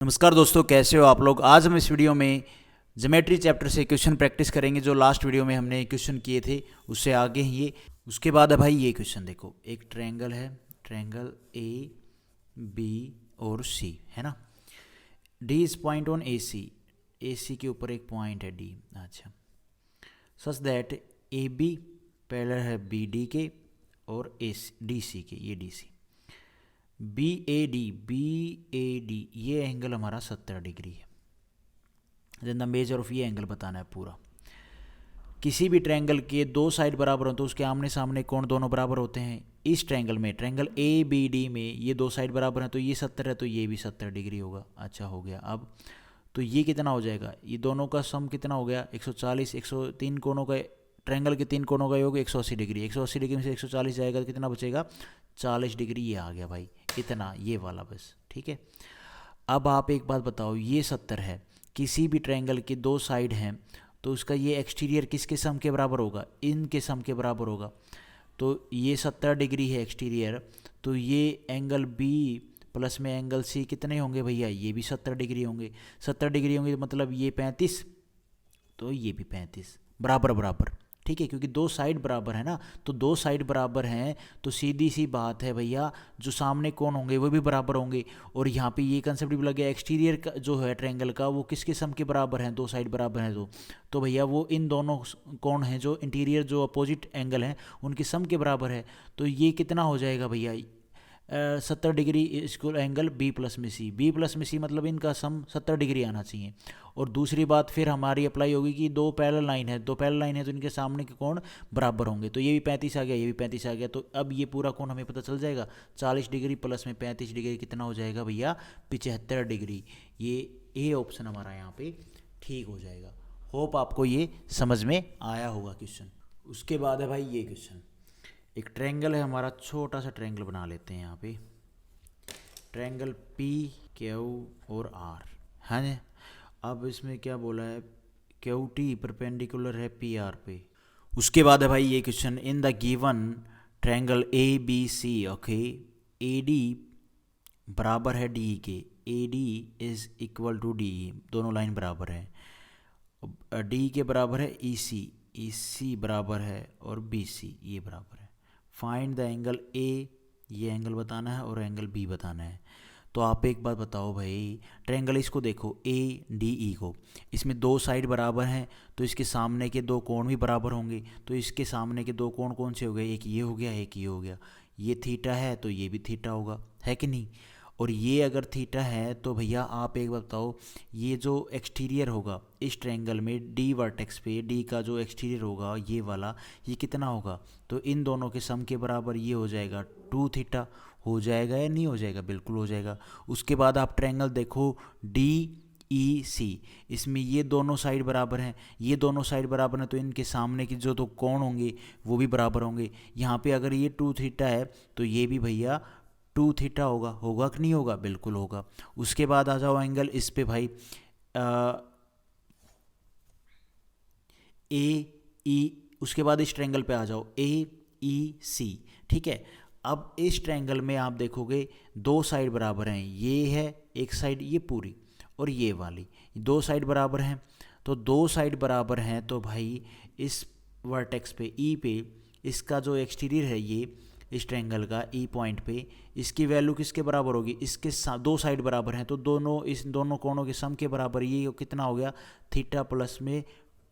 नमस्कार दोस्तों, कैसे हो आप लोग। आज हम इस वीडियो में ज्योमेट्री चैप्टर से क्वेश्चन प्रैक्टिस करेंगे। जो लास्ट वीडियो में हमने क्वेश्चन किए थे उससे आगे ही ये। उसके बाद है भाई ये क्वेश्चन देखो, एक ट्रायंगल है, ट्रायंगल ए बी और सी है ना। D is point on A C के ऊपर एक पॉइंट है डी। अच्छा, such that A B parallel है बी डी के और ए डी सी के, ये D C. B A D ये एंगल हमारा 70 डिग्री है। देन द मेजर ऑफ ये एंगल बताना है पूरा। किसी भी ट्रायंगल के दो साइड बराबर हो तो उसके आमने सामने कोण दोनों बराबर होते हैं। इस ट्रायंगल में, ट्रायंगल ए बी डी में ये दो साइड बराबर हैं, तो ये 70 है तो ये भी 70 डिग्री होगा। अच्छा हो गया। अब तो ये कितना हो जाएगा, ये दोनों का सम कितना हो गया 140। 103 कोणों का, ट्रायंगल के 3 कोणों का योग 180 डिग्री। 180 डिग्री में से 140 जाएगा तो कितना बचेगा 40 डिग्री। ये आ गया भाई इतना, ये वाला बस। ठीक है। अब आप एक बात बताओ, ये 70 है, किसी भी ट्रायंगल के दो साइड हैं तो उसका ये एक्सटीरियर किसके सम के बराबर होगा, इनके सम के बराबर होगा। तो ये 70 डिग्री है एक्सटीरियर, तो ये एंगल बी प्लस में एंगल सी कितने होंगे भैया, ये भी 70 डिग्री होंगे। 70 डिग्री होंगे तो मतलब ये 35, तो ये भी 35, बराबर बराबर। ठीक है, क्योंकि दो साइड बराबर है ना, तो दो साइड बराबर हैं तो सीधी सी बात है भैया, जो सामने कौन होंगे वो भी बराबर होंगे। और यहाँ पे ये कंसेप्ट भी लग गया, एक्सटीरियर का जो है ट्रायंगल का वो किसके सम के बराबर हैं, दो साइड बराबर हैं तो भैया वो इन दोनों कौन हैं, जो इंटीरियर जो अपोजिट एंगल हैं उनके सम के बराबर है। तो ये कितना हो जाएगा भैया 70 डिग्री इसको एंगल बी प्लस में सी मतलब इनका सम 70 डिग्री आना चाहिए। और दूसरी बात फिर हमारी अप्लाई होगी कि दो पैरेलल लाइन है तो इनके सामने के कोण बराबर होंगे। तो ये भी 35 आ गया, ये भी 35 आ गया, तो अब ये पूरा कोण हमें पता चल जाएगा। 40 डिग्री प्लस में 35 डिग्री कितना हो जाएगा भैया 75 डिग्री। ये ए ऑप्शन हमारा यहाँ पे ठीक हो जाएगा। होप आपको ये समझ में आया होगा क्वेश्चन। उसके बाद है भाई ये क्वेश्चन, एक ट्रायंगल है हमारा, छोटा सा ट्रायंगल बना लेते हैं यहाँ पे। ट्रायंगल पी क्यू और आर है ना। अब इसमें क्या बोला है, क्यू टी परपेंडिकुलर है पी आर पे। उसके बाद है भाई ये question, in the given triangle A B C okay, A D बराबर है डी के, A D is equal to D, दोनों लाइन बराबर है। डी के बराबर है ई सी बराबर है और बी सी ये बराबर है। फाइंड द एंगल ए, ये एंगल बताना है और एंगल बी बताना है। तो आप एक बात बताओ भाई, ट्रायंगल इसको देखो ए डी ई को, इसमें दो साइड बराबर हैं तो इसके सामने के दो कोण भी बराबर होंगे। तो इसके सामने के दो कोण कौन से हो गए, एक ये हो गया एक ये हो गया। ये थीटा है तो ये भी थीटा होगा, है कि नहीं। और ये अगर थीटा है तो भैया आप एक बात बताओ, ये जो एक्सटीरियर होगा इस ट्रायंगल में डी वर्टेक्स पे, डी का जो एक्सटीरियर होगा ये वाला, ये कितना होगा, तो इन दोनों के सम के बराबर ये हो जाएगा 2 थीटा। हो जाएगा या नहीं हो जाएगा, बिल्कुल हो जाएगा। उसके बाद आप ट्रायंगल देखो डी ई सी, इसमें ये दोनों साइड बराबर हैं, ये दोनों साइड बराबर हैं तो इनके सामने के जो तो कोण होंगे वो भी बराबर होंगे। यहाँ पे अगर ये 2 थीटा है तो ये भी भैया 2 थीटा होगा। होगा कि नहीं होगा, बिल्कुल होगा। उसके बाद आ जाओ एंगल इस पे भाई, ए ई, उसके बाद इस ट्रायंगल पे आ जाओ ए ई सी। ठीक है, अब इस ट्रायंगल में आप देखोगे दो साइड बराबर हैं, ये है एक साइड ये पूरी और ये वाली, दो साइड बराबर हैं। तो दो साइड बराबर हैं तो भाई इस वर्टेक्स पे ई पे, इसका जो एक्सटीरियर है ये इस ट्रायंगल का ई पॉइंट पे, इसकी वैल्यू किसके बराबर होगी, इसके दो साइड बराबर हैं तो दोनों इस दोनों कोणों के सम के बराबर। ये कितना हो गया थीटा प्लस में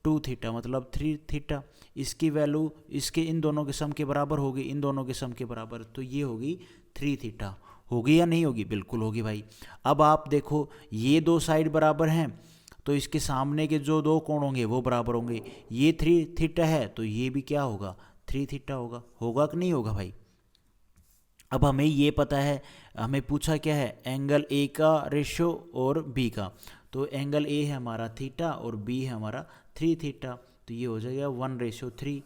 2 थीटा मतलब 3 थीटा। इसकी वैल्यू इसके इन दोनों के सम के बराबर होगी, इन दोनों के सम के बराबर, तो ये होगी 3 थीटा। होगी या नहीं होगी, बिल्कुल होगी भाई। अब आप देखो ये दो साइड बराबर हैं तो इसके सामने के जो दो कोण होंगे वो बराबर होंगे। ये 3 थीटा है तो ये भी क्या होगा 3 थीटा होगा। होगा कि नहीं होगा भाई। अब हमें ये पता है, हमें पूछा क्या है, एंगल ए का रेशियो और बी का। तो एंगल ए है हमारा थीटा और बी है हमारा 3 थीटा, तो ये हो जाएगा 1:3।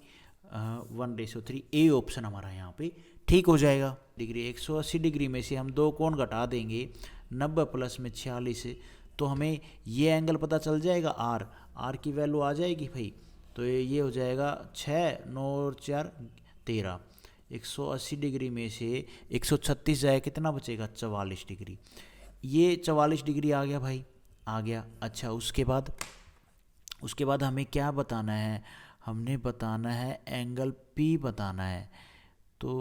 1:3 ए ऑप्शन हमारा यहाँ पे ठीक हो जाएगा। डिग्री 180 डिग्री में से हम दो कोण घटा देंगे, 90 प्लस में 46, तो हमें ये एंगल पता चल जाएगा आर की वैल्यू आ जाएगी भाई। तो ये हो जाएगा 6 9 और 4 13। 180 डिग्री में से 136 जाए कितना बचेगा 44 डिग्री। ये 44 डिग्री आ गया भाई, आ गया। अच्छा उसके बाद हमें क्या बताना है, हमने बताना है एंगल पी बताना है। तो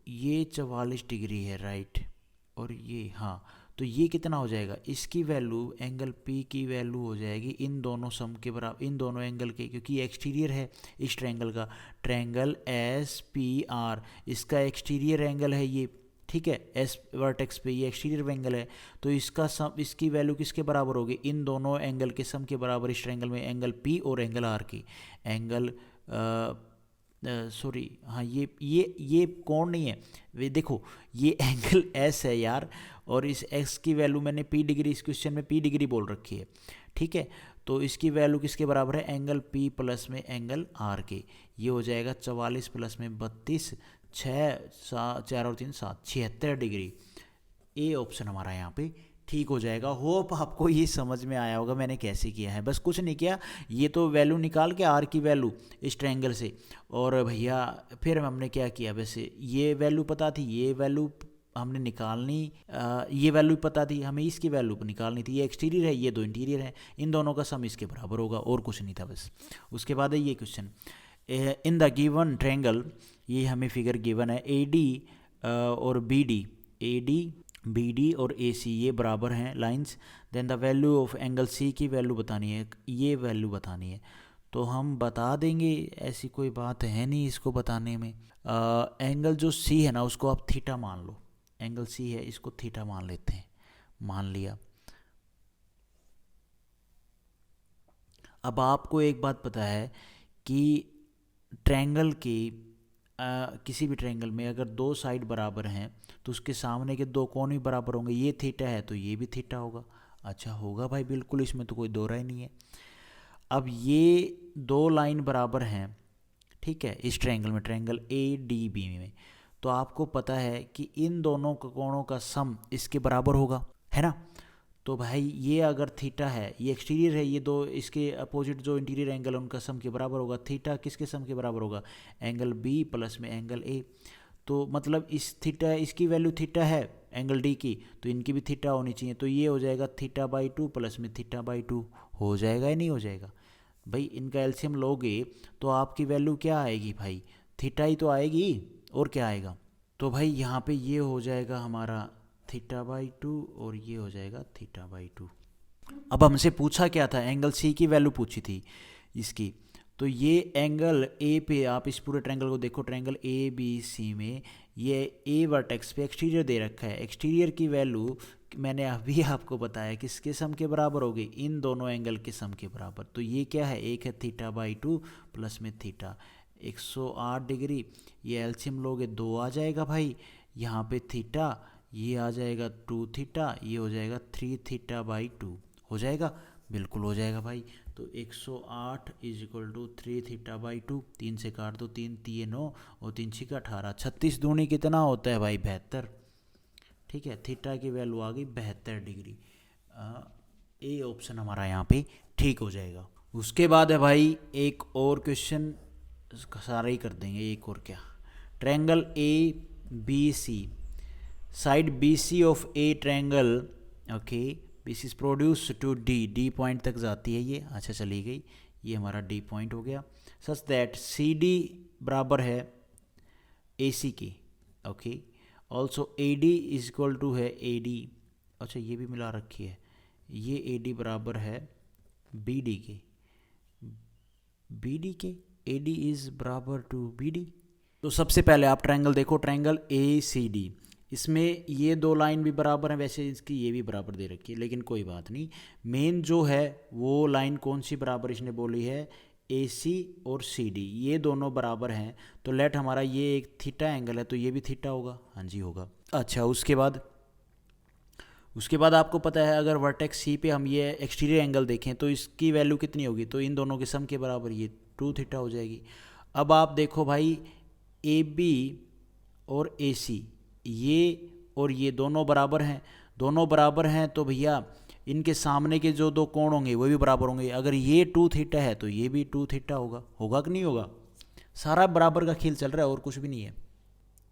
ये 44 डिग्री है राइट, और ये हाँ, तो ये कितना हो जाएगा, इसकी वैल्यू एंगल पी की वैल्यू हो जाएगी इन दोनों सम के बराबर, इन दोनों एंगल के, क्योंकि एक्सटीरियर है इस ट्रायंगल का, ट्रायंगल एस पी आर, इसका एक्सटीरियर एंगल है ये, ठीक है, एस वर्टेक्स पे ये एक्सटीरियर एंगल है। तो इसका सम, इसकी वैल्यू किसके बराबर होगी, इन दोनों एंगल के सम के बराबर इस ट्रायंगल में, एंगल पी और एंगल आर की। एंगल सॉरी हाँ, ये कोण नहीं है, वे देखो ये एंगल एस है यार, और इस एक्स की वैल्यू मैंने पी डिग्री, इस क्वेश्चन में पी डिग्री बोल रखी है, ठीक है। तो इसकी वैल्यू किसके बराबर है, एंगल पी प्लस में एंगल आर के। ये हो जाएगा 44 प्लस में 32, 4 और 3 7, 76 डिग्री। ए ऑप्शन हमारा यहाँ पे ठीक हो जाएगा। होप आपको ये समझ में आया होगा मैंने कैसे किया है। बस कुछ नहीं किया, ये तो वैल्यू निकाल के आर की वैल्यू इस ट्रायंगल से, और भैया फिर हमने क्या किया, वैसे ये वैल्यू पता थी, ये वैल्यू हमने निकालनी, ये वैल्यू पता थी हमें, इसकी वैल्यू निकालनी थी। ये एक्सटीरियर है, ये दो इंटीरियर है, इन दोनों का सम इसके बराबर होगा, और कुछ नहीं था बस। उसके बाद है ये question, in the given triangle, ये हमें फिगर गिवन है, ए डी और B D, A D B D और ए सी ये बराबर हैं lines, then the value of angle C की वैल्यू बतानी है, ये वैल्यू बतानी है। तो हम बता देंगे, ऐसी कोई बात है नहीं इसको बताने में। एंगल जो सी है ना उसको आप थीटा मान लो, एंगल सी है इसको थीटा मान लेते हैं, मान लिया। अब आपको एक बात पता है कि ट्रायंगल की किसी भी ट्रायंगल में अगर दो साइड बराबर हैं तो उसके सामने के दो कोण भी बराबर होंगे। ये थीटा है तो ये भी थीटा होगा। अच्छा होगा भाई, बिल्कुल, इसमें तो कोई दो राय नहीं है। अब ये दो लाइन बराबर हैं, ठीक है, इस ट्रायंगल में, ट्रायंगल ए डी बी में, तो आपको पता है कि इन दोनों कोणों का सम इसके बराबर होगा, है ना। तो भाई ये अगर थीटा है, ये एक्सटीरियर है, ये दो इसके अपोजिट जो इंटीरियर एंगल है उनका सम के बराबर होगा। थीटा किसके सम के बराबर होगा, एंगल बी प्लस में एंगल ए। तो मतलब इस थीटा, इसकी वैल्यू थीटा है एंगल डी की, तो इनकी भी थीटा होनी चाहिए। तो ये हो जाएगा थीटा बाई 2 प्लस में थीटा बाई 2, हो जाएगा या नहीं हो जाएगा भाई। इनका एलसीएम लोगे तो आपकी वैल्यू क्या आएगी भाई, थीटा ही तो आएगी, और क्या आएगा। तो भाई यहाँ पे ये हो जाएगा हमारा थीटा बाई 2 और ये हो जाएगा थीटा बाई 2। अब हमसे पूछा क्या था, एंगल सी की वैल्यू पूछी थी इसकी। तो ये एंगल ए पे, आप इस पूरे ट्रायंगल को देखो, ट्रायंगल ए बी सी में ये ए वर्टेक्स पे एक्सटीरियर दे रखा है। एक्सटीरियर की वैल्यू मैंने अभी आपको बताया किसके सम के बराबर होगी, इन दोनों एंगल के सम के बराबर। तो ये क्या है, एक है थीटा बाई 2 प्लस में थीटा 108 डिग्री। ये एलसीएम लोगे 2 आ जाएगा भाई, यहाँ पे थीटा, ये आ जाएगा 2 थीटा, ये हो जाएगा 3 थीटा बाई 2, हो जाएगा, बिल्कुल हो जाएगा भाई। तो 108 is equal to 3 theta by 2, 3 से काट दो, 3 3 9 और 3 6 18, 36 दूनी कितना होता है भाई, 72, ठीक है। थीटा की वैल्यू आ गई 72 डिग्री। ए ऑप्शन हमारा यहाँ पे ठीक हो जाएगा। उसके बाद है भाई एक और क्वेश्चन, सारा ही कर देंगे, एक और क्या, triangle A B C, side B C of a triangle, okay, this is produce to D, D point तक जाती है ये, अच्छा चली गई, ये हमारा डी पॉइंट हो गया, सच दैट सी डी बराबर है ए सी की, okay, also A D is equal to है ए डी, अच्छा ये भी मिला रखी है, ये ए डी बराबर है बी डी के, बी डी के, ए डी इज बराबर टू बी डी। तो सबसे पहले आप ट्रायंगल देखो, ट्रायंगल ए सी डी, इसमें ये दो लाइन भी बराबर हैं, वैसे इसकी ये भी बराबर दे रखी है, लेकिन कोई बात नहीं। मेन जो है वो लाइन कौन सी बराबर इसने बोली है, ए सी और सी डी, ये दोनों बराबर हैं। तो लेट हमारा ये एक थीटा एंगल है, तो ये भी थीटा होगा, हाँ जी होगा। अच्छा उसके बाद आपको पता है अगर वर्टेक्स सी पे हम ये एक्सटीरियर एंगल देखें तो इसकी वैल्यू कितनी होगी, तो इन दोनों के सम के बराबर ये 2 थीटा हो जाएगी। अब आप देखो भाई, ए बी और ए सी, ये और ये दोनों बराबर हैं, दोनों बराबर हैं, तो भैया इनके सामने के जो दो कोण होंगे वो भी बराबर होंगे। अगर ये 2 थीटा है तो ये भी 2 थीटा होगा, होगा कि नहीं होगा। सारा बराबर का खेल चल रहा है और कुछ भी नहीं है,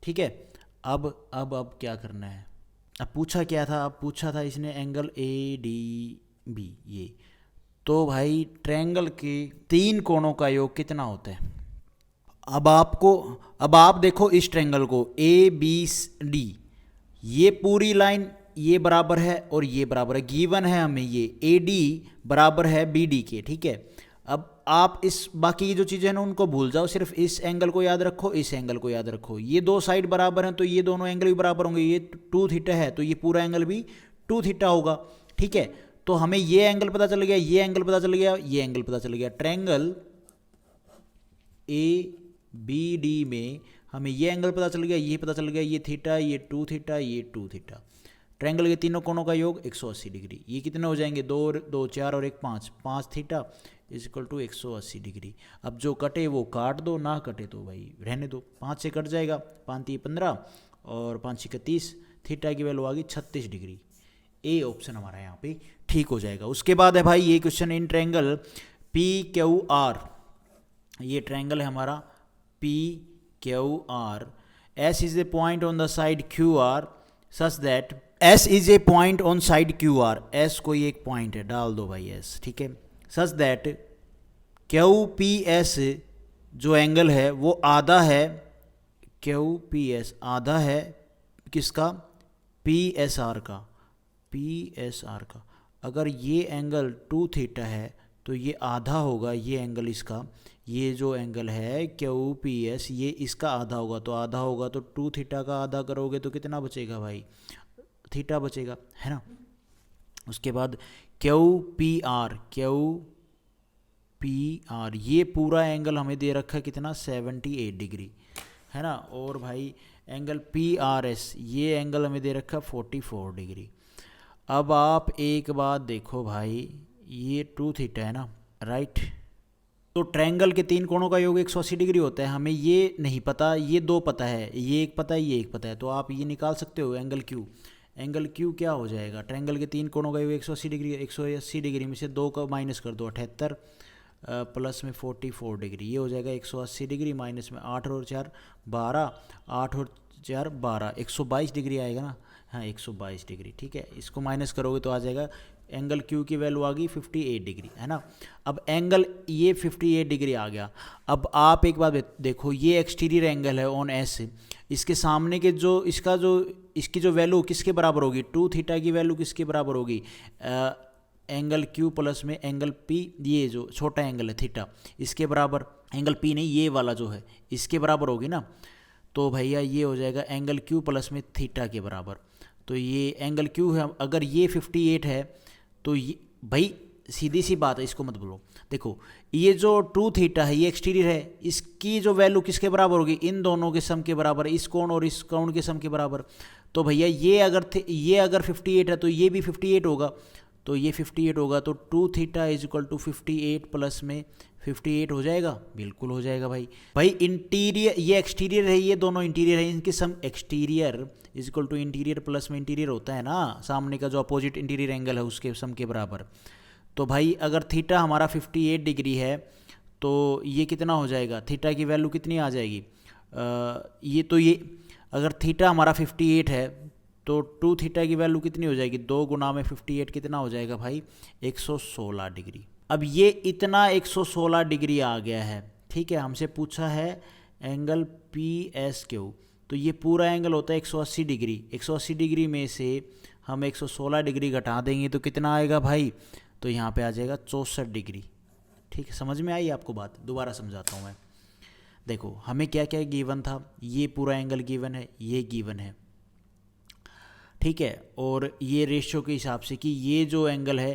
ठीक है। अब क्या करना है, अब पूछा क्या था, अब पूछा था इसने एंगल ए डी बी ये। तो भाई ट्रायंगल के 3 कोणों का योग कितना होता है। अब आप देखो इस ट्रायंगल को ए बी डी, ये पूरी लाइन ये बराबर है और ये बराबर है, गिवन है हमें ये ए डी बराबर है बी डी के, ठीक है। अब आप इस बाकी की जो चीज़ें हैं ना उनको भूल जाओ, सिर्फ इस एंगल को याद रखो, इस एंगल को याद रखो। ये 2 साइड बराबर हैं तो ये दोनों एंगल भी बराबर होंगे। ये 2 थीटा है तो ये पूरा एंगल भी 2 थीटा होगा, ठीक है। तो हमें ये एंगल पता चल गया, ये एंगल पता चल गया, ये एंगल पता चल गया। ट्रायंगल ए बी डी में हमें ये एंगल पता चल गया, ये पता चल गया, ये थीटा, ये 2 थीटा, ये 2 थीटा। ट्रायंगल के तीनों कोणों का योग 180 डिग्री। ये कितने हो जाएंगे, 2 2 4 और 1 5, 5 theta is equal to 180 degree. अब जो कटे वो काट दो, ना कटे तो भाई रहने दो, 5 से कट जाएगा, 5 3 15 और 5 6 30, थीटा की वैल्यू आ गई 36 डिग्री। ए ऑप्शन हमारा यहाँ पे ठीक हो जाएगा। उसके बाद है भाई ये question in triangle P Q R. ये ट्रायंगल है हमारा P Q R. S is a point on the side Q R such that S is a point on side Q R. S कोई एक पॉइंट है, डाल दो भाई S, ठीक है। Such that Q P S जो एंगल है वो आधा है, क्यू पी एस आधा है किसका, पी एस आर का, पी एस आर का। अगर ये एंगल 2 थीटा है तो ये आधा होगा ये एंगल इसका, ये जो एंगल है क्यू पी एस ये इसका आधा होगा, तो आधा होगा तो 2 थीटा का आधा करोगे तो कितना बचेगा भाई, थीटा बचेगा, है ना। उसके बाद Q P R, Q P R ये पूरा एंगल हमें दे रखा है कितना 78 डिग्री, है ना। और भाई एंगल पी आर एस ये एंगल हमें दे रखा 44 डिग्री। अब आप एक बात देखो भाई, ये 2 थीटा है ना, राइट। तो ट्रायंगल के 3 कोणों का योग 180 डिग्री होता है। हमें ये नहीं पता, ये 2 पता है, ये एक पता है, ये एक पता है, तो आप ये निकाल सकते हो एंगल क्यू। एंगल क्यू क्या हो जाएगा, ट्रायंगल के 3 कोणों का योग 180 डिग्री, 180 डिग्री में से 2 का माइनस कर दो 78 प्लस में 44 डिग्री, ये हो जाएगा 180 डिग्री माइनस में 8 और 4 12, 8 और 4 12, 122 डिग्री आएगा ना, हाँ 122 डिग्री, ठीक है। इसको माइनस करोगे तो आ जाएगा एंगल क्यू की वैल्यू आ गई 58 डिग्री, है ना। अब एंगल ये 58 डिग्री आ गया। अब आप एक बात देखो, ये एक्सटीरियर एंगल है ऑन एस, इसके सामने के जो इसकी जो वैल्यू किसके बराबर होगी, 2 थीटा की वैल्यू किसके बराबर होगी, एंगल क्यू प्लस में एंगल पी, ये जो छोटा एंगल है थीटा इसके बराबर, एंगल पी नहीं ये वाला जो है इसके बराबर होगी ना। तो भैया ये हो जाएगा एंगल क्यू प्लस में थीटा के बराबर। तो ये एंगल क्यू है, अगर ये 58 है तो ये भाई सीधी सी बात है, इसको मत बोलो। देखो ये जो 2 थीटा है ये एक्सटीरियर है, इसकी जो वैल्यू किसके बराबर होगी, इन दोनों के सम के बराबर, इस कोण और इस कोण के सम के बराबर। तो भैया ये अगर 58 है तो ये भी 58 होगा, तो ये 58 होगा, तो 2 theta is equal to 58 plus में 58 हो जाएगा, बिल्कुल हो जाएगा भाई इंटीरियर ये एक्सटीरियर है, ये दोनों इंटीरियर है, इनके sum exterior is equal to interior plus में इंटीरियर होता है ना, सामने का जो अपोजिट इंटीरियर एंगल है उसके सम के बराबर। तो भाई अगर थीटा हमारा 58 डिग्री है तो ये कितना हो जाएगा, थीटा की वैल्यू कितनी आ जाएगी, ये अगर थीटा हमारा 58 है तो 2 थीटा की वैल्यू कितनी हो जाएगी, 2 गुना में 58 कितना हो जाएगा भाई 116 डिग्री। अब ये इतना 116 डिग्री आ गया है, ठीक है। हमसे पूछा है एंगल पी एस क्यू, तो ये पूरा एंगल होता है 180 डिग्री। 180 डिग्री में से हम 116 डिग्री घटा देंगे तो कितना आएगा भाई, तो यहाँ पे आ जाएगा 64 डिग्री, ठीक है। समझ में आई आपको बात, दोबारा समझाता हूँ मैं। देखो हमें क्या क्या गिवन था, ये पूरा एंगल गिवन है, ये गिवन है, ठीक है। और ये रेशियो के हिसाब से कि ये जो एंगल है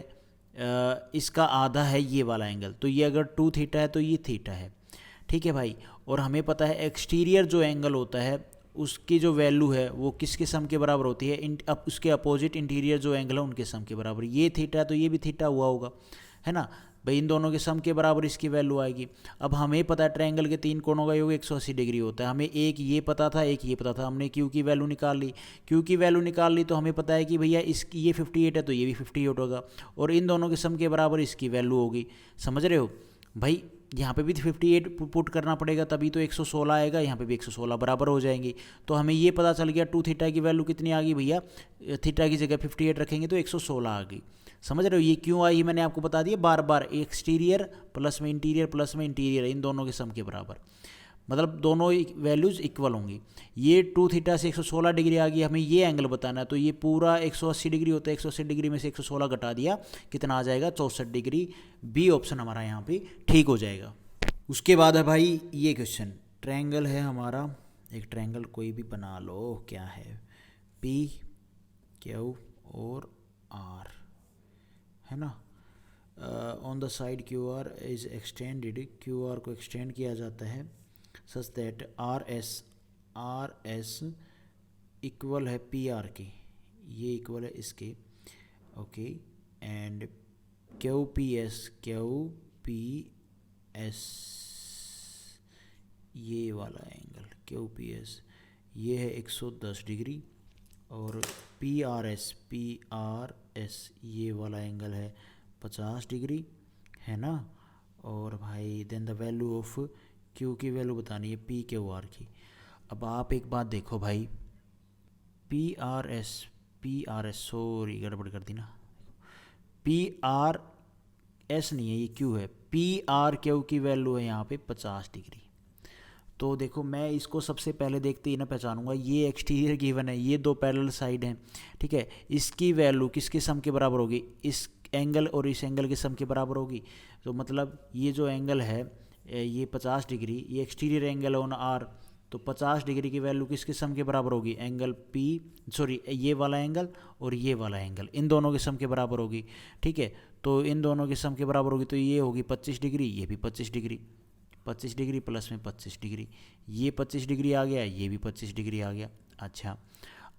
इसका आधा है ये वाला एंगल, तो ये अगर 2 थीटा है तो ये थीटा है, ठीक है भाई। और हमें पता है एक्सटीरियर जो एंगल होता है उसकी जो वैल्यू है वो किसके सम के बराबर होती है, उसके अपोजिट इंटीरियर जो एंगल है उनके सम के बराबर। ये थीटा है तो ये भी थीटा हुआ होगा, है ना भाई, इन दोनों के सम के बराबर इसकी वैल्यू आएगी। अब हमें पता है ट्रायंगल के 3 कोणों का योग 180 डिग्री होता है, हमें एक ये पता था एक ये पता था, हमने क्यू की वैल्यू निकाल ली। क्यू की वैल्यू निकाल ली तो हमें पता है कि भैया इसकी ये 58 है तो ये भी 58 होगा, और इन दोनों के सम के बराबर इसकी वैल्यू होगी। समझ रहे हो भाई, यहाँ पे भी 58 पुट करना पड़ेगा, तभी तो 116 आएगा, यहाँ पे भी 116 बराबर हो जाएंगी। तो हमें ये पता चल गया 2 थीटा की वैल्यू कितनी आ गई भैया, थीटा की जगह 58 रखेंगे तो 116 आ गई। समझ रहे हो ये क्यों आई, मैंने आपको बता दिया बार बार, एक्सटीरियर प्लस में इंटीरियर प्लस में इंटीरियर इन दोनों के सम के बराबर, मतलब दोनों वैल्यूज़ इक्वल होंगी। ये 2 थीटा से 116 डिग्री आ गई, हमें ये एंगल बताना है, तो ये पूरा 180 डिग्री होता है, 180 डिग्री में से 116 घटा दिया, कितना आ जाएगा 64 डिग्री। बी ऑप्शन हमारा यहाँ पे ठीक हो जाएगा। उसके बाद है भाई ये क्वेश्चन, ट्रायंगल है हमारा, एक ट्रायंगल कोई भी बना लो, क्या है पी क्यू और आर, है ना। On the side Q are is extended, Q R को एक्सटेंड किया जाता है such that R S equal है पी आर के, ये इक्वल है इसके, okay. And Q P S ये वाला एंगल क्यू पी एस ये है 110 डिग्री, और पी आर एस ये वाला एंगल है 50 डिग्री, है ना। और भाई then the value of Q की वैल्यू बतानी है पी क्यू आर की। अब आप एक बात देखो भाई, पी आर एस सॉरी गड़बड़ कर दी ना, पी आर एस नहीं है ये क्यू है, पी आर क्यू की वैल्यू है यहाँ पे 50 डिग्री। तो देखो मैं इसको सबसे पहले देखते ही ना पहचानूंगा, ये एक्सटीरियर गिवन है, ये दो पैरेलल साइड हैं, ठीक है। इसकी वैल्यू किसके सम के बराबर होगी, इस एंगल और इस एंगल के सम के बराबर होगी। तो मतलब ये जो एंगल है ये 50 डिग्री, ये एक्सटीरियर एंगल ऑन आर, तो 50 डिग्री की वैल्यू किसके सम के बराबर होगी, एंगल पी सॉरी ये वाला एंगल और ये वाला एंगल, इन दोनों के सम के बराबर होगी, ठीक है। तो इन दोनों के सम के बराबर होगी, तो ये होगी 25 डिग्री, ये भी 25 डिग्री, 25 डिग्री प्लस में 25 डिग्री, ये 25 डिग्री आ गया, ये भी 25 डिग्री आ गया। अच्छा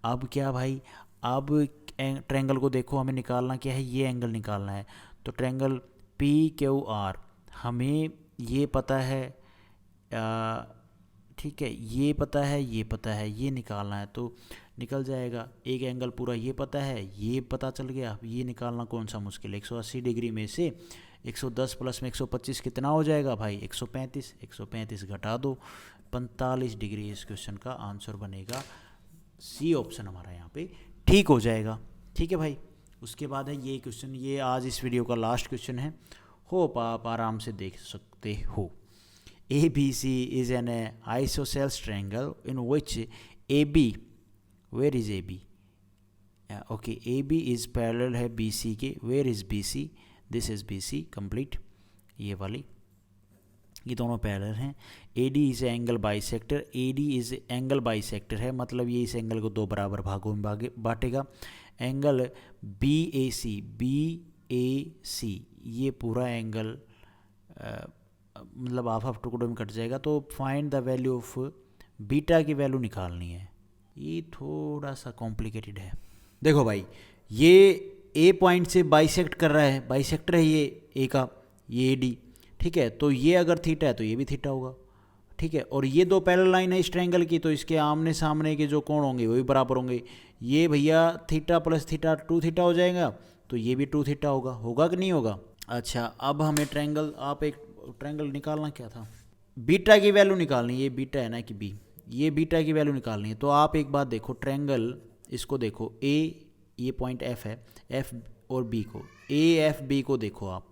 अब क्या भाई, अब ट्रायंगल को देखो, हमें निकालना क्या है, ये एंगल निकालना है। तो ट्रायंगल पी क्यू आर हमें ये पता है, ठीक है, ये पता है, ये पता है, ये निकालना है तो निकल जाएगा। एक एंगल पूरा ये पता है, ये पता चल गया, ये निकालना कौन सा मुश्किल है। 180 डिग्री में से 110 प्लस में 125 कितना हो जाएगा भाई 135, 135 घटा दो 45 डिग्री। इस क्वेश्चन का आंसर बनेगा सी ऑप्शन हमारा यहाँ पे ठीक हो जाएगा, ठीक है भाई। उसके बाद है ये क्वेश्चन, ये आज इस वीडियो का लास्ट क्वेश्चन है, होप आप आराम से देख सकते हो। ABC is an isosceles triangle in which AB, where is AB? Okay, AB is parallel है BC के, where is BC? This is BC complete, ये वाली, ये दोनों पैरेलल हैं। AD is angle bisector, AD is angle bisector है, मतलब ये इस एंगल को दो बराबर भागों में बांटेगा। एंगल BAC ये पूरा एंगल मतलब हाफ टुकड़ों में कट जाएगा। तो find the value of beta की वैल्यू निकालनी है, ये थोड़ा सा कॉम्प्लिकेटेड है। देखो भाई ये ए पॉइंट से बाइसेक्ट कर रहा है, बाइसेक्टर है ये ए का, ये AD, ठीक है। तो ये अगर थीटा है तो ये भी थीटा होगा, ठीक है। और ये दो पैरेलल लाइन है इस ट्रायंगल की, तो इसके आमने सामने के जो कोण होंगे वो भी बराबर होंगे। ये भैया थीटा प्लस थीटा 2 थीटा हो जाएगा, तो ये भी 2 थीटा होगा कि नहीं होगा। अच्छा अब हमें ट्रायंगल, आप एक ट्रायंगल निकालना क्या था, बीटा की वैल्यू निकालनी है, ये बीटा है ना कि बी, ये बीटा की वैल्यू निकालनी है। तो आप एक बात देखो, ट्रायंगल इसको देखो, ए ये पॉइंट F है, F और B को, AFB को देखो आप,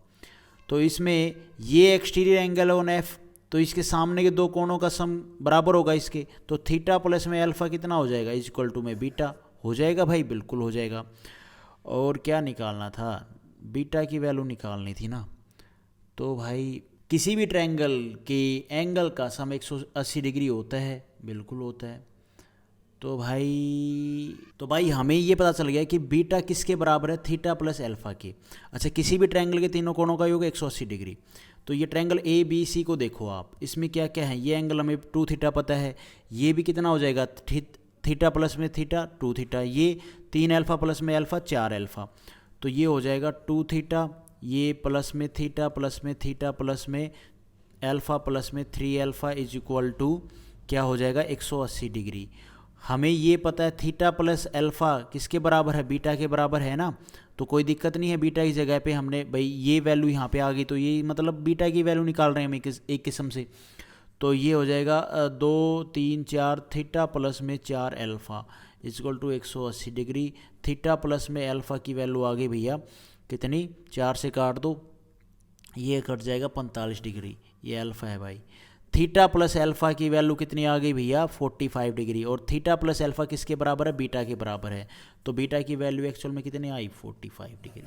तो इसमें ये एक्सटीरियर एंगल ऑन F, तो इसके सामने के दो कोणों का सम बराबर होगा इसके, तो थीटा प्लस में अल्फा कितना हो जाएगा इज इक्वल टू में बीटा हो जाएगा भाई, बिल्कुल हो जाएगा। और क्या निकालना था, बीटा की वैल्यू निकालनी थी ना। तो भाई किसी भी ट्रायंगल के एंगल का सम 180 डिग्री होता है, बिल्कुल होता है। तो भाई हमें ये पता चल गया कि बीटा किसके बराबर है, थीटा प्लस अल्फा के। अच्छा किसी भी ट्रायंगल के तीनों कोणों का योग 180 डिग्री। तो ये ट्रायंगल ABC को देखो आप, इसमें क्या क्या है, ये एंगल हमें 2 थीटा पता है, ये भी कितना हो जाएगा थीटा प्लस में थीटा 2 थीटा, ये 3 अल्फा प्लस में अल्फा 4 अल्फा, तो ये हो जाएगा 2 थीटा, ये प्लस में थीटा प्लस में थीटा प्लस में अल्फा प्लस में 3 अल्फा इज इक्वल टू क्या हो जाएगा 180 डिग्री। हमें ये पता है थीटा प्लस अल्फ़ा किसके बराबर है, बीटा के बराबर है ना, तो कोई दिक्कत नहीं है। बीटा की जगह पे हमने भाई ये वैल्यू यहाँ पे आ गई, तो ये मतलब बीटा की वैल्यू निकाल रहे हैं हम एक किस्म से। तो ये हो जाएगा 2 3 4 थीटा प्लस में 4 alpha equal to 180 degree. Theta plus में अल्फ़ा की वैल्यू आ गई भैया कितनी, 4 से काट दो, ये कट जाएगा 45 डिग्री, ये अल्फ़ा है भाई। थीटा प्लस अल्फ़ा की वैल्यू कितनी आ गई भैया 45 डिग्री, और थीटा प्लस अल्फ़ा किसके बराबर है, बीटा के बराबर है। तो बीटा की वैल्यू एक्चुअल में कितनी आई 45 डिग्री।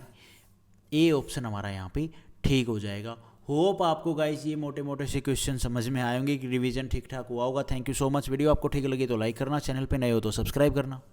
ए ऑप्शन हमारा यहाँ पे ठीक हो जाएगा। होप आपको गाइस ये मोटे मोटे से क्वेश्चन समझ में आए होंगे कि रिवीजन ठीक ठाक हुआ होगा। Thank you so much. Video आपको ठीक लगी तो लाइक करना, चैनल पे नए हो तो सब्सक्राइब करना।